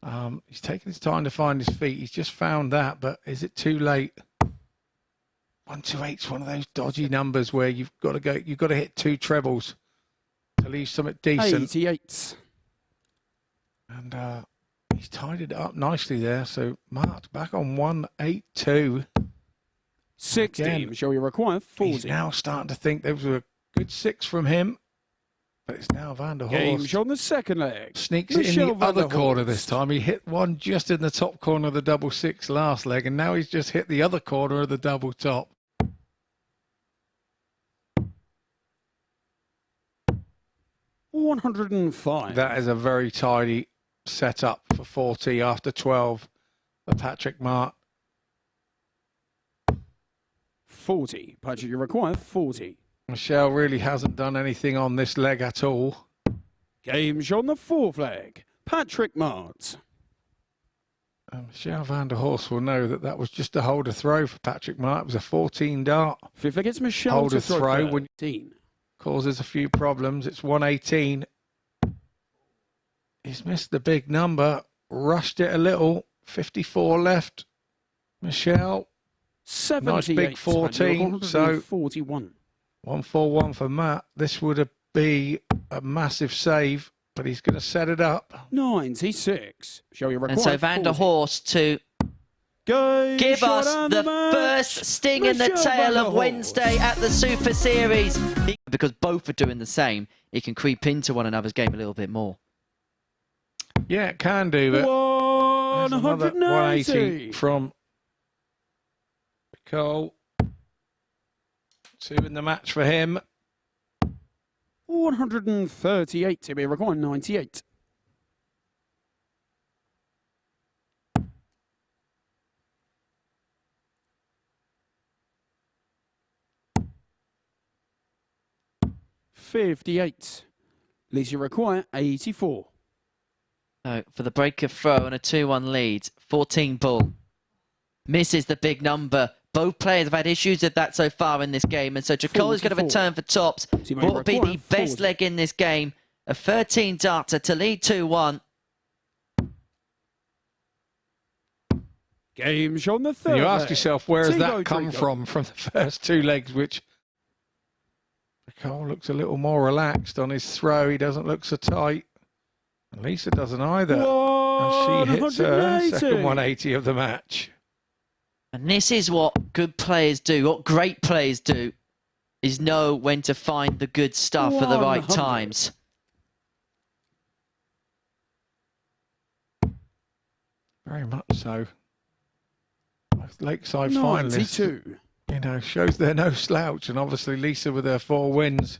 78. He's taking his time to find his feet. He's just found that, but is it too late? 128's one of those dodgy numbers where you've got to hit 2 trebles to leave something decent. 88. And he's tied it up nicely there. So Maat back on 182. 60. Again, Shall we require 40? He's now starting to think there was a good 6 from him. But it's now Van der Game Horst. shot on the second leg. Sneaks it in the other corner this time. He hit one just in the top corner of the double 6 last leg, and now he's just hit the other corner of the double top. $105. That is a very tidy setup for 40 after 12 for Patrick Maat. 40. Patrick, you require 40. Michelle really hasn't done anything on this leg at all. Game shot on the fourth leg. Patrick Maat. Michelle Van der Horst will know that that was just a holder throw for Patrick Maat. It was a 14 dart. Fifth leg, it's Michelle Holder to throw when 13. Causes a few problems. It's 118. He's missed the big number. Rushed it a little. 54 left. Michelle. 78. Nice big 14. So 41. 141 for Matt. This would be a massive save, but he's going to set it up. 96. Shall we require And so Van der 40? Horst to give us the first sting in the tail of Wednesday at the Super Series. Because both are doing the same, it can creep into one another's game a little bit more. Yeah, it can do, but 180 from Tricole. 2 in the match for him. 138 to be required 98. $58. Lisa require 84. So for the break of throw and a 2-1 lead, 14 ball. Misses the big number. Both players have had issues with that so far in this game, and so Tricole is going to return for tops. What will be the best leg in this game? A 13 darter to lead 2-1. Game shot on the third. And you ask yourself, where has that come from the first 2 legs, which Tricole looks a little more relaxed on his throw. He doesn't look so tight. And Lisa doesn't either. And she hits her second 180 of the match. And this is what good players do, what great players do, is know when to find the good stuff at the right times. Very much so. Lakeside finalists, 92. you know, shows they're no slouch. And obviously Lisa with her 4 wins.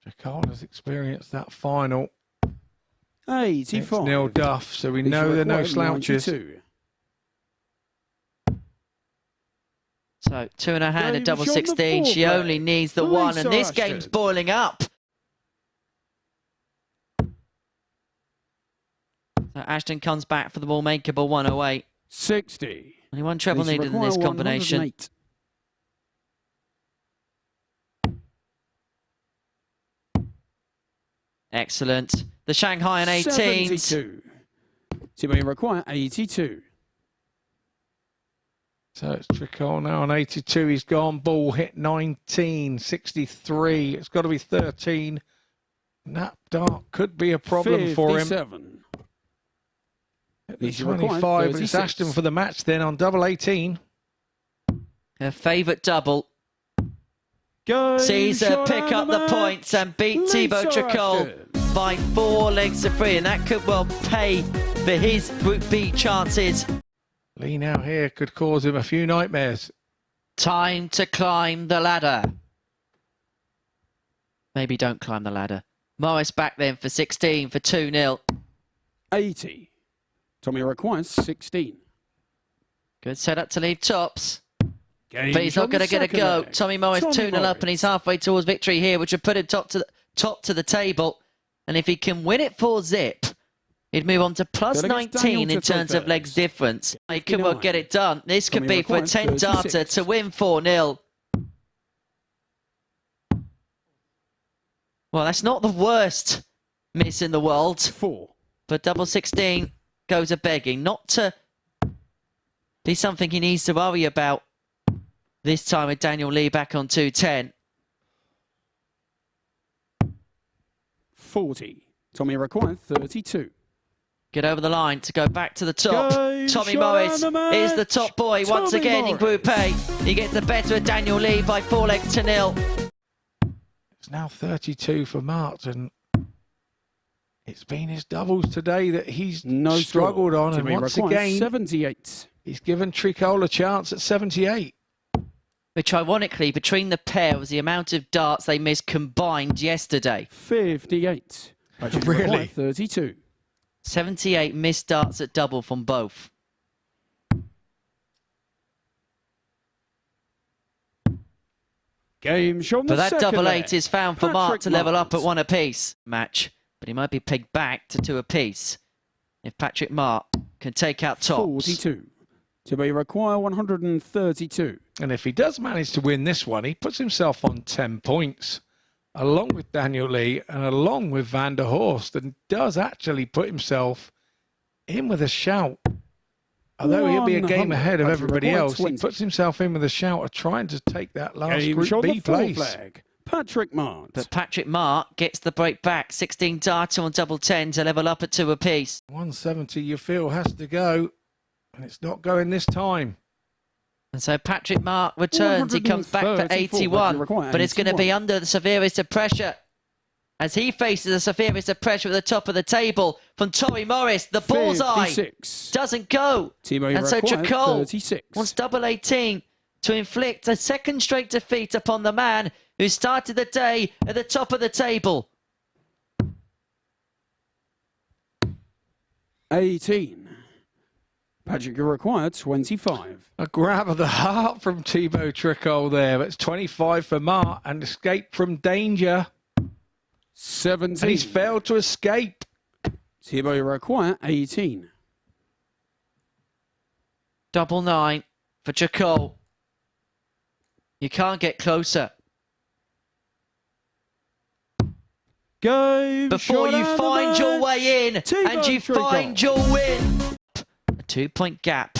Tricole has experienced that final. 85. It's nil duff, so we know they're no slouches. 92. So 2 in her hand at double 16. She only needs the 1, and this game's boiling up. So Ashton comes back for the ball makeable 108. 60. Only 1 treble needed in this combination. 108. Excellent. The Shanghai and 18s. 72. Team require 82. So it's Tricole now on 82. He's gone. Ball hit 19, 63. It's got to be 13. That dart could be a problem for him. 57. At the 25. It's Ashton for the match then on double 18. Her favourite double. Sees her pick up the points and beat Thibaut Tricole by 4 legs to 3. And that could well pay for his Group B chances. Lee now here could cause him a few nightmares. Time to climb the ladder. Maybe don't climb the ladder. Morris back then for 16 for 2-0. 80. Tommy requires 16. Good setup to lead tops. Game But he's not going to get a go. leg. Tommy Morris 2-0 up, and he's halfway towards victory here, which would put him top to the table. And if he can win it 4-zip, he'd move on to plus 19 in terms of legs difference. He could well get it done. This could be for a 10 darter to win 4-0. Well, that's not the worst miss in the world. 4. but double 16 goes a begging. Not to be something he needs to worry about this time with Daniel Lee back on 210. 40. Tommy required 32. Get over the line to go back to the top. Game, Tommy showdown Morris the match. is the top boy once Tommy again in Group A. He gets the better of Daniel Lee by 4 legs to 0. It's now 32 for Maat, and it's been his doubles today that he's struggled on. And once again, 78. He's given Tricole a chance at 78. Which ironically, between the pair, was the amount of darts they missed combined yesterday. 58. Patrick Really? required 32. 78 missed darts at double from both. Game shown But the that second double leg. 8 is found for Maat Patrick to level up Maat. at 1 apiece. Match, but he might be pegged back to 2 apiece if Patrick Maat can take out tops. 42. To be required 132. And if he does manage to win this one, he puts himself on 10 points, along with Daniel Lee and along with Van der Horst, and does actually put himself in with a shout. Although he'll be a game ahead of everybody else, he puts himself in with a shout of trying to take that last Game Group shown B the fourth place. leg. Patrick Maat. But Patrick Maat gets the break back. 16 darts on double 10 to level up at 2 apiece. 170 you feel has to go, and it's not going this time. And so Patrick Maat returns. He comes back for 81, but it's going to be under the severest of pressure as he faces the severest of pressure at the top of the table from Tommy Morris. The bullseye 56. doesn't go. Timo And so required Tricole 36. wants double 18 to inflict a second straight defeat upon the man who started the day at the top of the table. 18. Patrick required 25. A grab of the heart from Thibaut Tricole there. It's 25 for Maat and escape from danger. 17. And he's failed to escape. Thibaut required 18. Double 9 for Tricole. You can't get closer. Game Before you find your way in and you find your win. A 2-point gap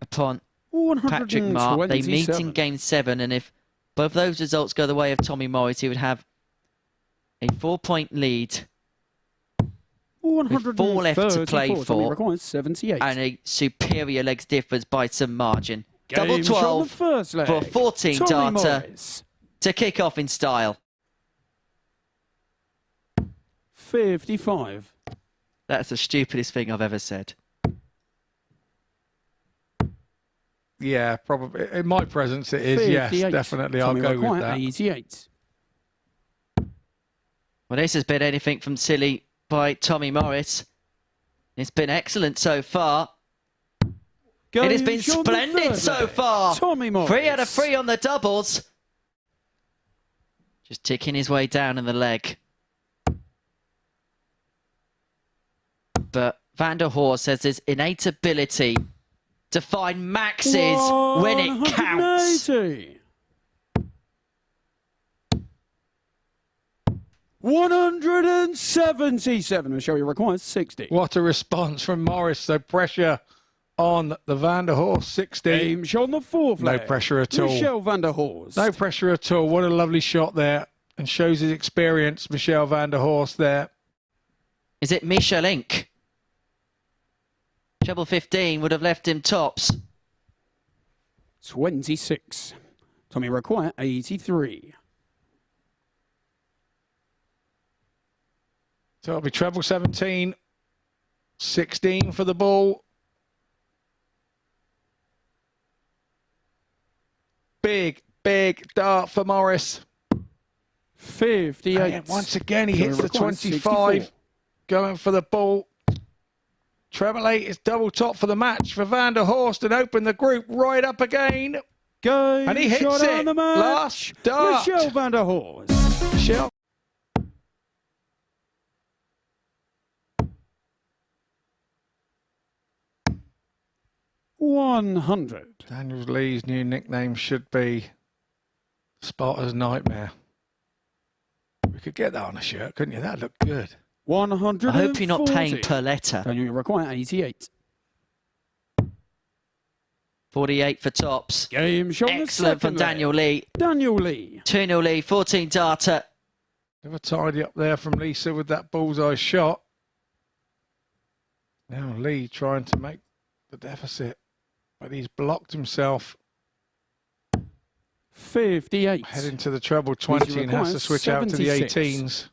upon Patrick Maat. They meet in game 7, and if both those results go the way of Tommy Morris, he would have a 4-point lead with 4 left to play for and a superior legs difference by some margin. Double 12 for a 14-darter to kick off in style. 55. That's the stupidest thing I've ever said. Yeah, probably. In my presence, it is. Yes, definitely. I'll go with that. 88. Well, this has been anything from silly by Tommy Morris. It's been excellent so far. It has been splendid so far. Tommy Morris. 3 out of 3 on the doubles. Just ticking his way down in the leg. But Van der Horst has this innate ability to find maxes when it counts. 177. Michelle, you require 60. What a response from Morris. So pressure on the Van der Horst 60. Game shot on the fourth No leg. pressure at all. Michelle Van der Horst. No pressure at all. What a lovely shot there. And shows his experience, Michelle Van der Horst there. Is it Michel Inc? Treble 15 would have left him tops. 26. Tommy require 83. So it'll be treble 17. 16 for the ball. Big, big dart for Morris. 58. And once again, he hits the requires 25. 64. Going for the ball. Treble 8 is double top for the match for Van der Horst and open the group right up again. Game And he hits shot it. on the match. Last dart. Michelle Van der Horst. Michelle. $100. Daniel Lee's new nickname should be Spotter's Nightmare. We could get that on a shirt, couldn't you? That'd look good. 140. I hope you're not paying per letter. Daniel, you require 88. 48 for tops. Game shot. Excellent from Daniel Lee. Daniel Lee. 2-0 lead, 14 data. Never tidy up there from Lisa with that bullseye shot. Now Lee trying to make the deficit, but he's blocked himself. 58. Heading to the treble 20 and has to switch out to the 18s.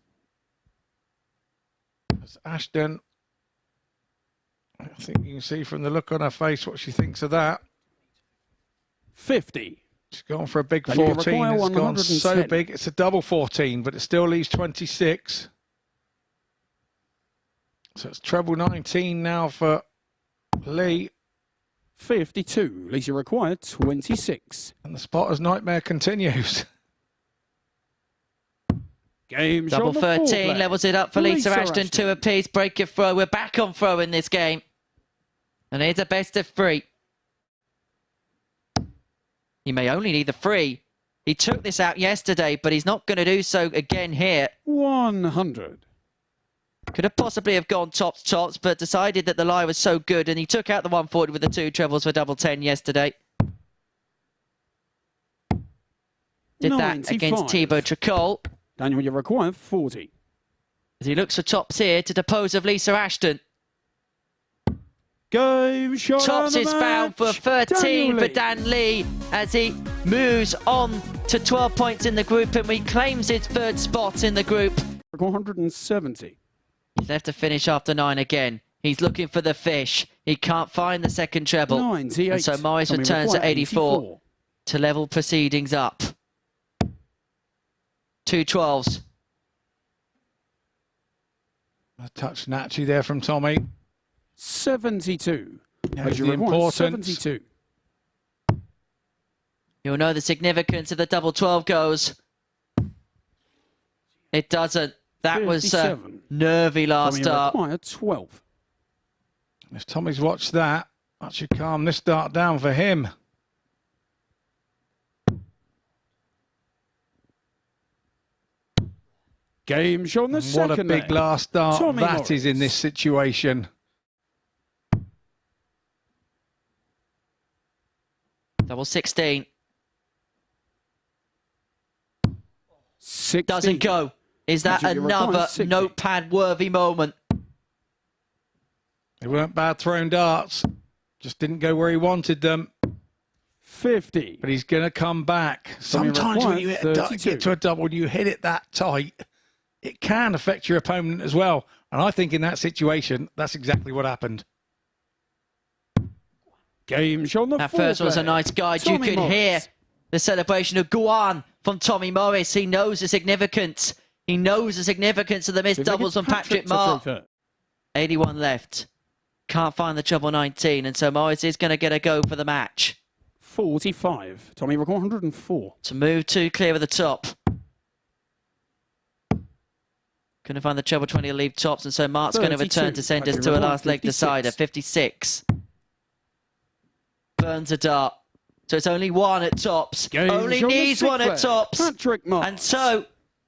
That's Ashton. I think you can see from the look on her face what she thinks of that. 50. She's gone for a big Then you 14. require It's gone 110. so big. It's a double 14, but it still leaves 26. So it's treble 19 now for Lee. 52. Lisa required 26. And the spotter's nightmare continues. Game shot. Double the 13 foreplay. levels it up for Lisa Ashton. 2 apiece. Break your throw. We're back on throw in this game. And here's a best of 3. He may only need the 3. He took this out yesterday, but he's not going to do so again here. 100. Could have possibly have gone tops, but decided that the lie was so good, and he took out the 140 with the 2 trebles for double 10 yesterday. Did that 95. against Thibaut Tricole. Daniel, you require 40. As he looks for tops here to dispose of Lisa Ashton. Game shot. Tops is found for 13 for Lee. Dan Lee as he moves on to 12 points in the group and reclaims his 3rd spot in the group. 170. He's left to finish after 9 again. He's looking for the fish. He can't find the second treble. 98. And so Morris Tommy returns require at 84 84. to level proceedings up. 2 12s. A touch natchy there from Tommy. 72. Yeah, As you the require importance. 72. You'll know the significance of the double 12 goes. It doesn't. That was 57. nervy last Tommy start. required 12. If Tommy's watched that, that should calm this start down for him. Game shot on the And second what a big leg. last start Tommy that is in Morris. this situation. Double 16. 60. Doesn't go. Is that Actually, you require another 60. notepad-worthy moment? They weren't bad thrown darts. Just didn't go where he wanted them. 50. But he's going to come back. Tommy Sometimes when requires you hit 32. get to a double and you hit it that tight, it can affect your opponent as well. And I think in that situation, that's exactly what happened. Game shot on the That fourth first was a leg. nice guide. Tommy You could Morris. hear the celebration of Guan from Tommy Morris. He knows the significance. He knows the significance of the missed If they doubles get from Patrick to Maat. throw 81 left. Can't find the treble 19, and so Morris is going to get a go for the match. 45. Tommy required 104. To move to clear of the top. Couldn't find the treble 20 to leave tops, and so Mart's going to 32. return to send us Patrick to a required last leg 56. decider. 56. Burns a dart. So it's only 1 at tops. Game Only shot on the needs sixth 1 at leg. tops. Patrick Maat. And so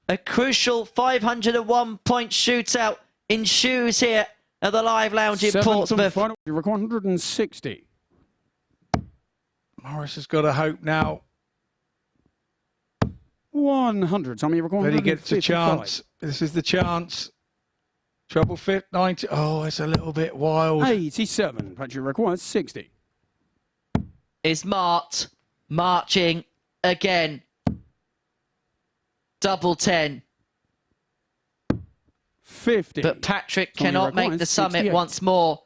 a crucial 501 point shootout ensues here at the Live Lounge in Seventh and Portsmouth. final. You require 160. Morris has got to hope now 100. Tommy, you require that he 155. gets a chance. This is the chance. Treble fit 90. Oh, it's a little bit wild. 87. Patrick requires 60. Is Maat marching again. Double 10. 50. But Patrick Tommy cannot make requires the summit 68. once more.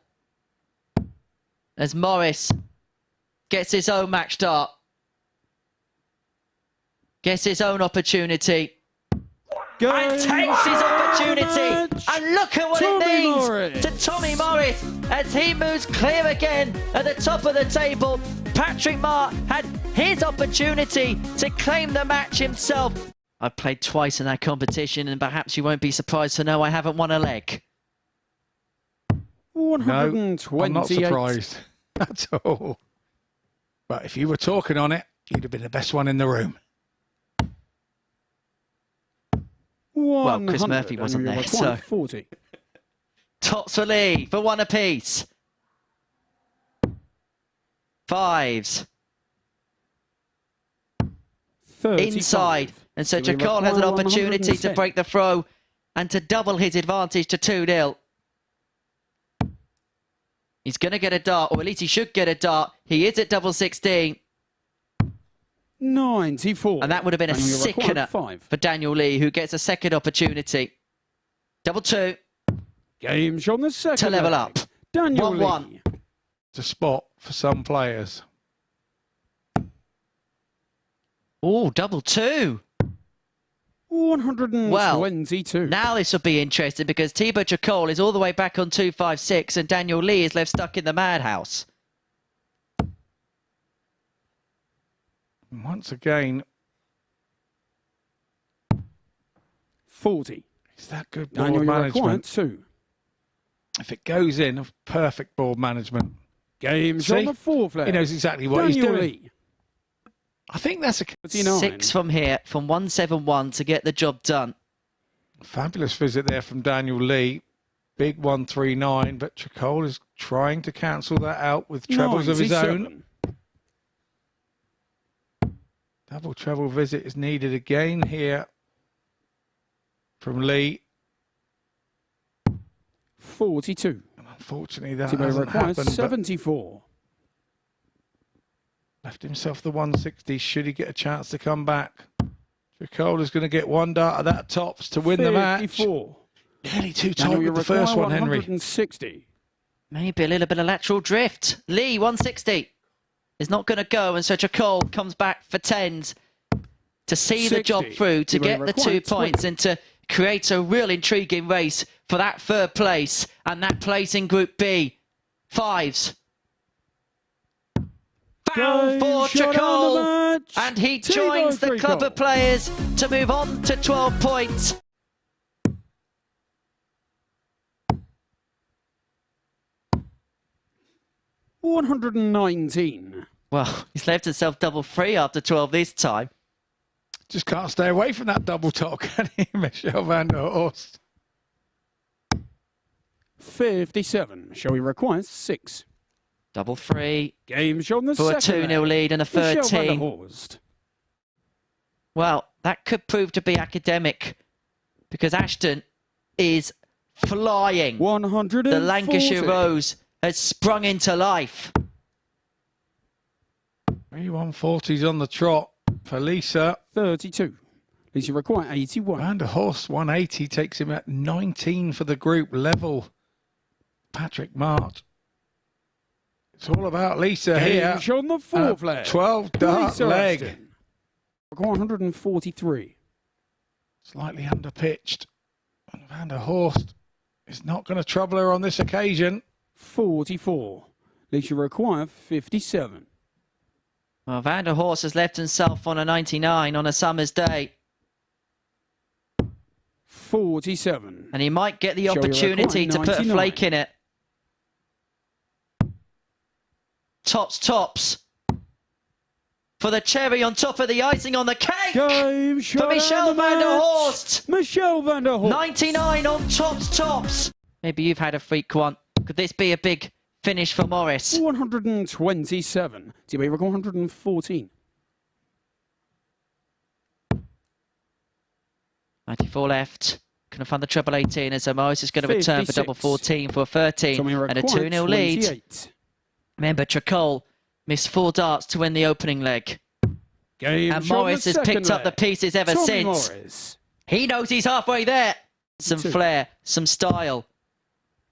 As Morris gets his own match start. Gets his own opportunity. And takes his opportunity. And look at what Tommy it means Morris. to Tommy Morris as he moves clear again at the top of the table. Patrick Maat had his opportunity to claim the match himself. I've played twice in that competition, and perhaps you won't be surprised to know I haven't won a leg. 128. No, I'm not surprised at all. But if you were talking on it, you'd have been the best one in the room. Well, Chris 100, Murphy wasn't and there, you so... require 40. Tops for Lee for one apiece. Fives. 35. Inside. And so Do we Tricole has an require opportunity to 110? break the throw and to double his advantage to 2-0. He's going to get a dart, or at least he should get a dart. He is at double 16. 94. And that would have been a And you require sickener 5. for Daniel Lee, who gets a second opportunity. Double 2 Game's on the second to level leg. up. Daniel 1-1. Lee. It's a spot for some players. Oh, double 2. 122. Well, now this will be interesting because Thibaut Tricole is all the way back on 256 and Daniel Lee is left stuck in the madhouse. Once again, 40. is that good board Daniel, you require management? 2. If it goes in, perfect board management. Game's See? on the fourth leg. He knows exactly what he's Daniel doing. Lee. I think that's a 39. 6 from here, from 171 to get the job done. fabulous visit there from Daniel Lee. Big 139, but Tricole is trying to cancel that out with trebles of his own. 97. Double treble visit is needed again here from Lee. 42. And unfortunately, that Thibaut hasn't requires happened. 74. Left himself the 160. Should he get a chance to come back? Tricole is going to get one dart of that tops to win the match. 54. Nearly too tight Daniel, you with the first require one, Henry. 160. Maybe a little bit of lateral drift. Lee, 160. Is not going to go, and so Tricole comes back for 10s to see the job 60. through, to Thibaut get the 2 requires 20. points, and to create a real intriguing race for that third place and that place in Group B. 5s. Foul for Tricole, and he joins the club of players to move on to 12 points. $119. Well, he's left himself double free after 12 this time. Just can't stay away from that double top, can he, Michel van der Horst? 57. Showing requires 6. Double free Game's on the for a second 2-0 leg. lead and a third Michel van der team. Horst. Well, that could prove to be academic because Ashton is flying. 140. The Lancashire Rose has sprung into life. 3 140s on the trot for Lisa. 32. Lisa require 81. Van der Horst 180 takes him at 19 for the group level. Patrick Maat. It's all about Lisa here. Game's on the fourth leg. 12 dart Lisa leg. Ashton. Require 143. Slightly underpitched. And Van der Horst is not going to trouble her on this occasion. 44. Lisa require 57. Well, Van der Horst has left himself on a 99 on a summer's day. 47. And he might get the Shall we opportunity to require put a 99? flake in it. Tops. For the cherry on top of the icing on the cake. Game For Michel van der Horst. Michel van der Horst. 99 on tops. Maybe you've had a freak one. Could this be a big finish for Morris? 127. DB record 114. 94 left. Couldn't find the treble 18, and so Morris is going to return for 56. double 14 for a 13 Tommy and a required 2-0 lead. 28. Remember, Tricole missed 4 darts to win the opening leg. Game And shot Morris the has second picked up the leg. pieces ever Tommy since. Morris. He knows he's halfway there. Some 2. flair, some style.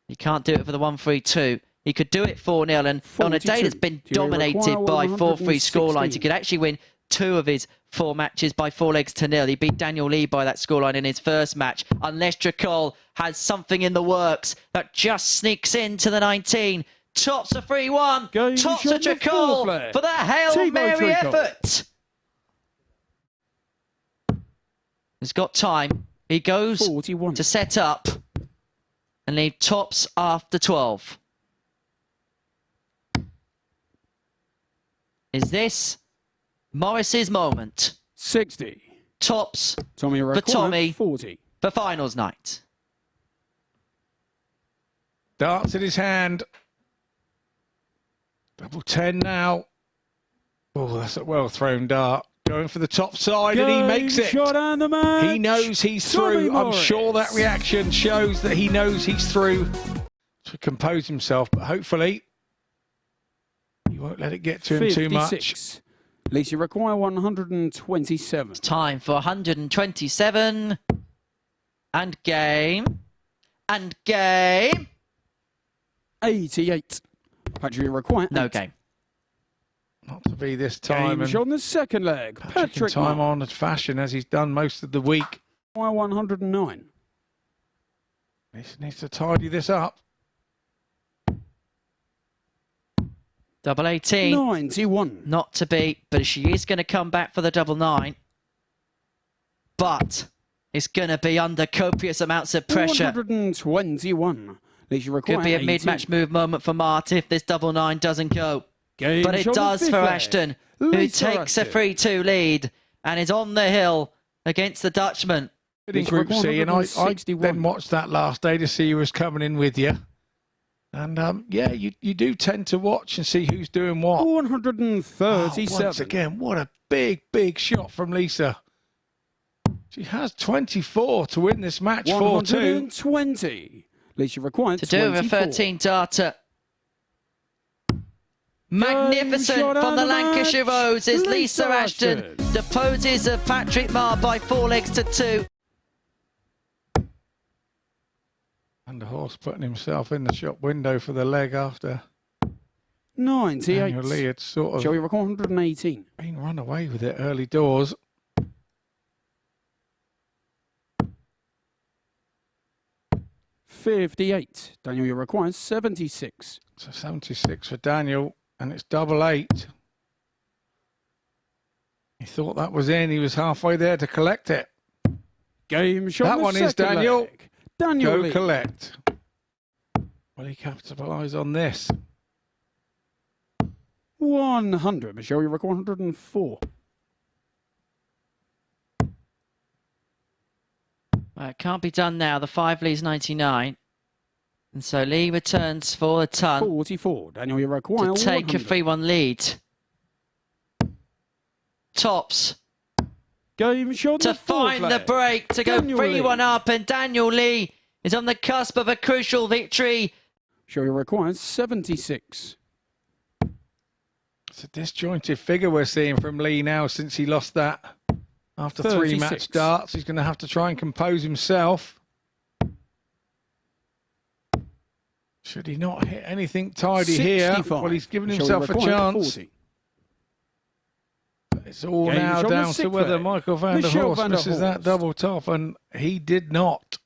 He can't do it for the 1-3-2. He could do it 4-0, and on a day 42. that's been Do you dominated require by 4-3 scorelines, 116? he could actually win 2 of his 4 matches by 4-0. He beat Daniel Lee by that scoreline in his first match, unless Tricole has something in the works that just sneaks into the 19. Tops a 3-1. Game Tops shot a the fourth Tricole leg. for the Hail Thibaut Mary Tricole. effort. He's got time. He goes 41. to set up and leave tops after 12. Is this Morris's moment? 60. Tops Tommy for required Tommy 40. for finals night. Darts in his hand. Double 10 now. Oh, that's a well thrown dart. Going for the top side, and he makes it. Shot and the match. He knows he's through. I'm sure that reaction shows that he knows he's through to compose himself, but hopefully he won't let it get to him too much. Lisa, you require 127. It's time for 127. And game. And game. 88. Patrick, you require No 8. game. Not to be this time. Game on the second leg. Patrick time honoured fashion, as he's done most of the week. 109. He needs to tidy this up. Double 18. 91. Not to beat, but she is going to come back for the double 9. But it's going to be under copious amounts of pressure. 121. Lisa, you require Could be a 18. mid-match move moment for Maat if this double 9 doesn't go. Game But it on the does fifth for leg. Ashton, who Lisa takes a Ashton. 3-2 lead and is on the hill against the Dutchman. In Group C, and I then watched that last day to see who was coming in with you. And yeah, you do tend to watch and see who's doing what. 137. Once again, what a big shot from Lisa. She has 24 to win this match 4-2. 120. Lisa required To do with a 13 darter. Magnificent shot from and the the Lancashire match. Roses. Lisa Lisa Ashton Ashton. deposes of Patrick Maat by 4 legs to 2. And the Horst putting himself in the shop window for the leg after 98. Daniel Lee had sort Shall of we record 118? been run away with it early doors. $58. Daniel, you require 76. So 76 for Daniel, and it's double 8. He thought that was in. He was halfway there to collect it. Game shot. That one is Daniel. Leg. Daniel Go Lee. collect. Will he capitalise on this? 100. Michelle, you record 104. Well, it can't be done now. The 5 leaves 99. And so Lee returns for a ton 44. Daniel, you require to take 100. a 3-1 lead. Tops Game shot. to find the break, to go Daniel 3-1 Lee. up, and Daniel Lee is on the cusp of a crucial victory. Show you requires 76. It's a disjointed figure we're seeing from Lee now since he lost that after 3 36. match darts. He's going to have to try and compose himself. Should he not hit anything tidy here? 65. Well, he's given Show you himself a require chance. 40. It's all Game now shot down the to sixth whether leg. Michael van der Michelle Horst van der misses that Horst. double top, and he did not.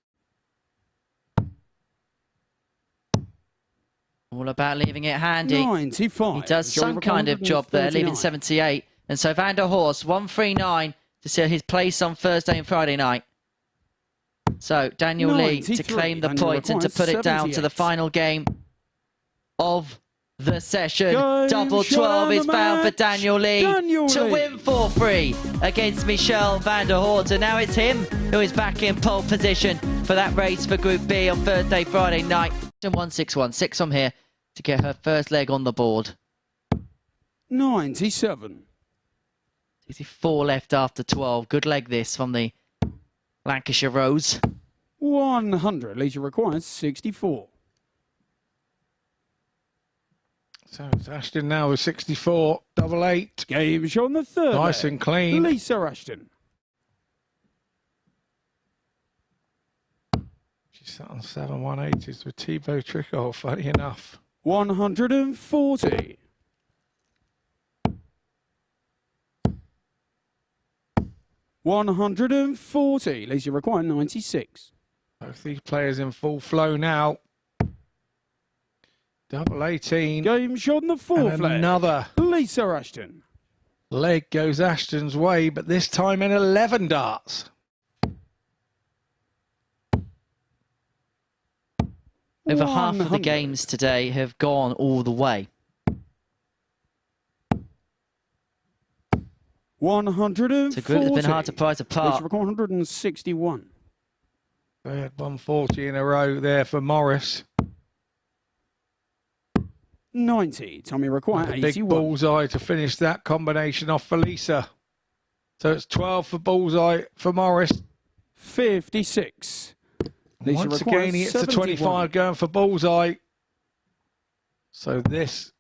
All about leaving it handy. 95. He does Show you some require kind of job there, leaving 139. 78. And so Van der Horst, 139 to see his place on Thursday and Friday night. So Daniel Lee to 93. claim the Daniel point and to requires put it down to the 78. final game of the session. Game Double shot 12 and is the found for match. Daniel Lee Daniel to Lee. win 4-3 against Michelle van der Horst. And now it's him who is back in pole position for that race for Group B on Thursday, Friday night. 161, 6 on here to get her first leg on the board. 97. 4 left after 12. Good leg this from the Lancashire Rose. 100. Leisure requires 64. So it's Ashton now with 64, double 8. Game shot on the third. Nice leg. and clean. Lisa Ashton. She sat on 7 180s with Thibaut Tricole, funny enough. 140. $140. Leisure require 96. Both these players in full flow now. Double 18. Game shot on the fourth And leg. another Lisa Ashton. leg goes Ashton's way, but this time in 11 darts. Over half of the 100. games today have gone all the way. 140. It's a group that's been hard to prize Leisure apart. require 161. Third 140 in a row there for Morris. 90. Tommy required A big 81. bullseye to finish that combination off for Lisa. So it's 12 for bullseye for Morris. 56. Lisa Once requires again, he hits the 71. 25 going for bullseye. So this,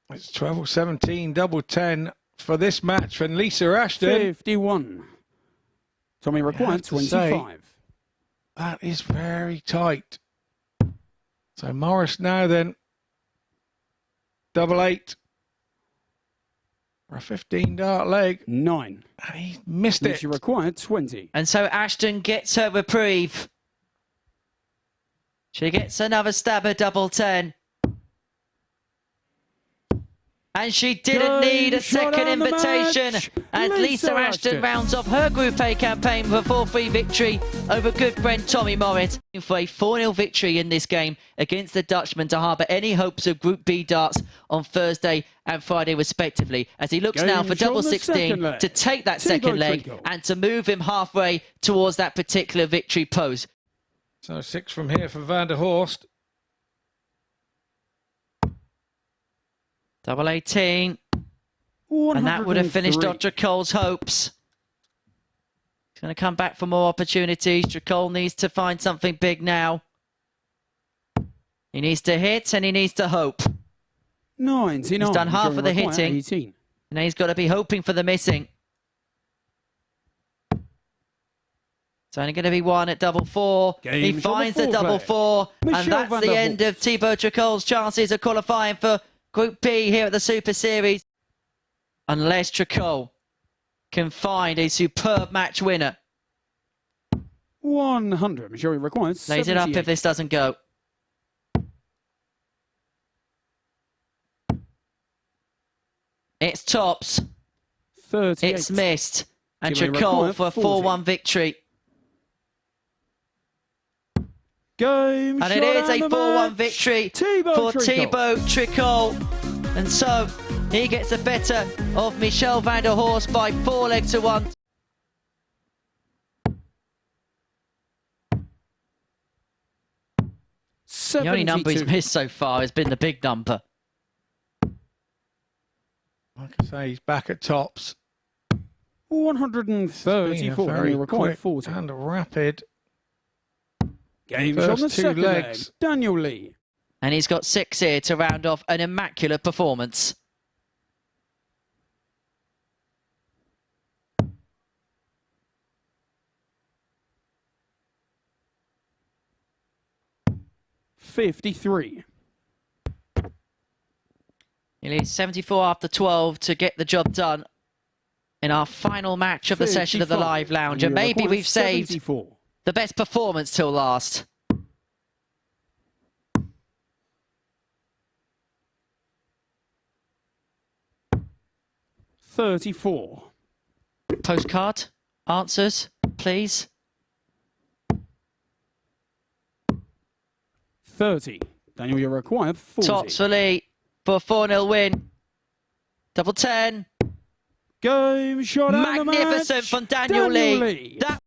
it's treble 17, double 10 for this match from Lisa Ashton. 51. Tommy required 25. That is very tight. So Morris now then, double 8 for a 15 dart leg. 9. And he missed it. Lisa required 20. And so Ashton gets her reprieve. She gets another stab at double 10. And she didn't need a second invitation. And Lisa Ashton rounds off her Group A campaign with a 4-3 victory over good friend Tommy Morris. For a 4-0 victory in this game against the Dutchman to harbour any hopes of Group B darts on Thursday and Friday respectively. As he looks now for double 16 to take that second leg and to move him halfway towards that particular victory pose. So 6 from here for Van der Horst. Double 18. And that would have finished off Tricole's hopes. He's going to come back for more opportunities. Tricole needs to find something big now. He needs to hit and he needs to hope. 99. He's done half of the hitting. 18. Now he's got to be hoping for the missing. It's only going to be one at double 4. He finds the double 4. And that's the end of Thibaut Tricole's chances of qualifying for Group B here at the Super Series. Unless Tricole can find a superb match winner. 100. Majority requires Lays it up if this doesn't go. It's tops. 38. It's missed. And Tricole for a 4-1 victory. Game and it is a 4-1 victory for Thibaut Tricole. And so he gets the better of Michel van der Horst by 4 legs to 1. The only number he's missed so far has been the big number. Like I say, he's back at tops. 134. Very quick 40. and rapid. Game's on the second leg. Daniel Lee. And he's got 6 here to round off an immaculate performance. $53. He leads 74 after 12 to get the job done in our final match of the session of the Live Lounge. And maybe we've saved 74. The best performance till last. $34. Postcard answers, please. 30. Daniel, you're required 40. Tops for Lee for a 4-0 win. Double 10. Game shot. Magnificent from Daniel Lee. That